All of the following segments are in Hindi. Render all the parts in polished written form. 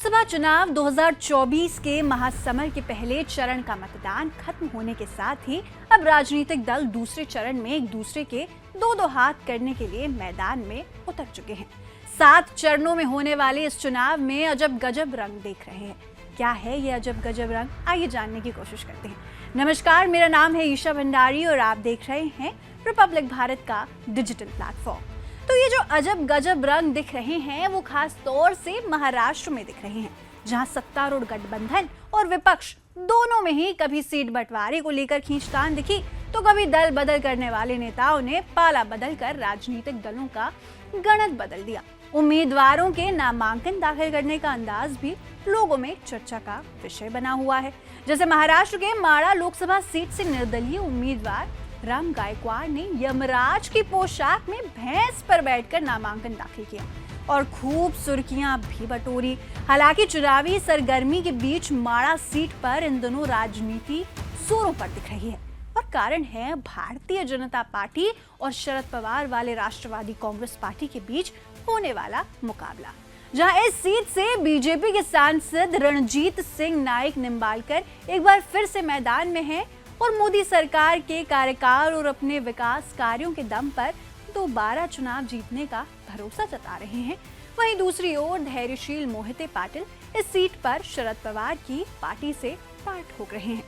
लोकसभा चुनाव 2024 के महासमर के पहले चरण का मतदान खत्म होने के साथ ही अब राजनीतिक दल दूसरे चरण में एक दूसरे के दो हाथ करने के लिए मैदान में उतर चुके हैं। 7 चरणों में होने वाले इस चुनाव में अजब गजब रंग देख रहे हैं। क्या है ये अजब गजब रंग, आइए जानने की कोशिश करते हैं। नमस्कार, मेरा नाम है ईशा भंडारी और आप देख रहे हैं रिपब्लिक भारत का डिजिटल प्लेटफॉर्म। तो ये जो अजब गजब रंग दिख रहे हैं वो खास तौर से महाराष्ट्र में दिख रहे हैं, जहां सत्तारूढ़ गठबंधन और विपक्ष दोनों में ही कभी सीट बंटवारे को लेकर खींचतान दिखी तो कभी दल बदल करने वाले नेताओं ने पाला बदल कर राजनीतिक दलों का गणित बदल दिया। उम्मीदवारों के नामांकन दाखिल करने का अंदाज भी लोगों में चर्चा का विषय बना हुआ है। जैसे महाराष्ट्र के माड़ा लोकसभा सीट से निर्दलीय उम्मीदवार राम गायकवाड़ ने यमराज की पोशाक में भैंस पर बैठकर नामांकन दाखिल किया और खूब सुर्खियां भी बटोरी। हालांकि चुनावी सरगर्मी के बीच माड़ा सीट पर इन दोनों राजनीति जोरों पर दिख रही है और कारण है भारतीय जनता पार्टी और शरद पवार वाले राष्ट्रवादी कांग्रेस पार्टी के बीच होने वाला मुकाबला, जहां इस सीट से बीजेपी के सांसद रणजीत सिंह नाइक निंबालकर एक बार फिर से मैदान में हैं और मोदी सरकार के कार्यकाल और अपने विकास कार्यों के दम पर दोबारा चुनाव जीतने का भरोसा जता रहे हैं। वहीं दूसरी ओर धैर्यशील मोहिते पाटिल इस सीट पर शरद पवार की पार्टी से पार्ट हो रहे हैं।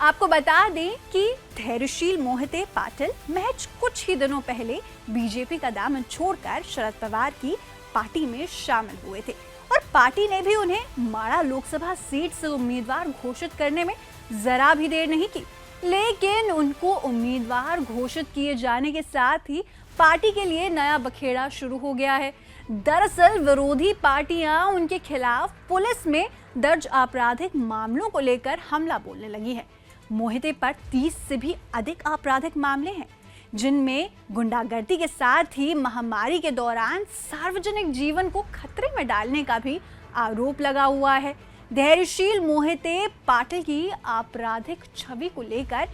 आपको बता दें कि धैर्यशील मोहिते पाटिल महज कुछ ही दिनों पहले बीजेपी का दामन छोड़कर शरद पवार की पार्टी में शामिल हुए थे और पार्टी ने भी उन्हें माड़ा लोकसभा सीट से उम्मीदवार घोषित करने में जरा भी देर नहीं की। लेकिन उनको उम्मीदवार घोषित किए जाने के साथ ही पार्टी के लिए नया बखेड़ा शुरू हो गया है। दरअसल विरोधी पार्टियां उनके खिलाफ पुलिस में दर्ज आपराधिक मामलों को लेकर हमला बोलने लगी है। मोहिते पर 30 से भी अधिक आपराधिक मामले हैं, जिनमें गुंडागर्दी के साथ ही महामारी के दौरान सार्वजनिक जीवन को खतरे में डालने का भी आरोप लगा हुआ है। धैर्यशील मोहिते पाटिल की आपराधिक छवि को लेकर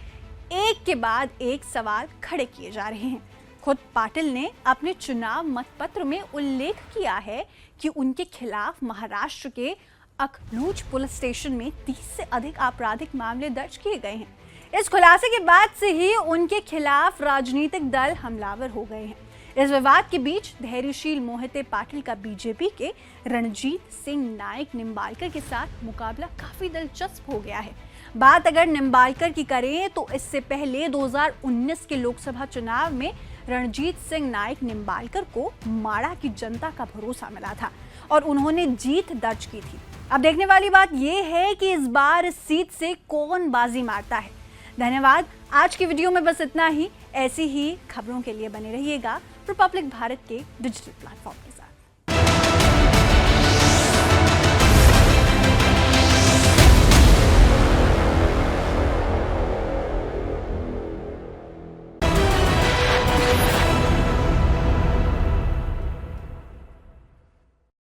एक के बाद एक सवाल खड़े किए जा रहे हैं। खुद पाटिल ने अपने चुनाव मतपत्र में उल्लेख किया है कि उनके खिलाफ महाराष्ट्र के अखलूज पुलिस स्टेशन में 30 से अधिक आपराधिक मामले दर्ज किए गए हैं। इस खुलासे के बाद से ही उनके खिलाफ राजनीतिक दल हमलावर हो गए हैं। इस विवाद के बीच धैर्यशील मोहिते पाटिल का बीजेपी के रणजीत सिंह नाइक निंबालकर के साथ मुकाबला काफी दिलचस्प हो गया है। बात अगर निंबालकर की करें तो इससे पहले 2019 के लोकसभा चुनाव में रणजीत सिंह नाइक निंबालकर को माड़ा की जनता का भरोसा मिला था और उन्होंने जीत दर्ज की थी। अब देखने वाली बात यह है कि इस बार इस सीट से कौन बाजी मारता है। धन्यवाद। आज की वीडियो में बस इतना ही। ऐसी ही खबरों के लिए बने रहिएगा रिपब्लिक भारत के डिजिटल प्लेटफॉर्म के साथ।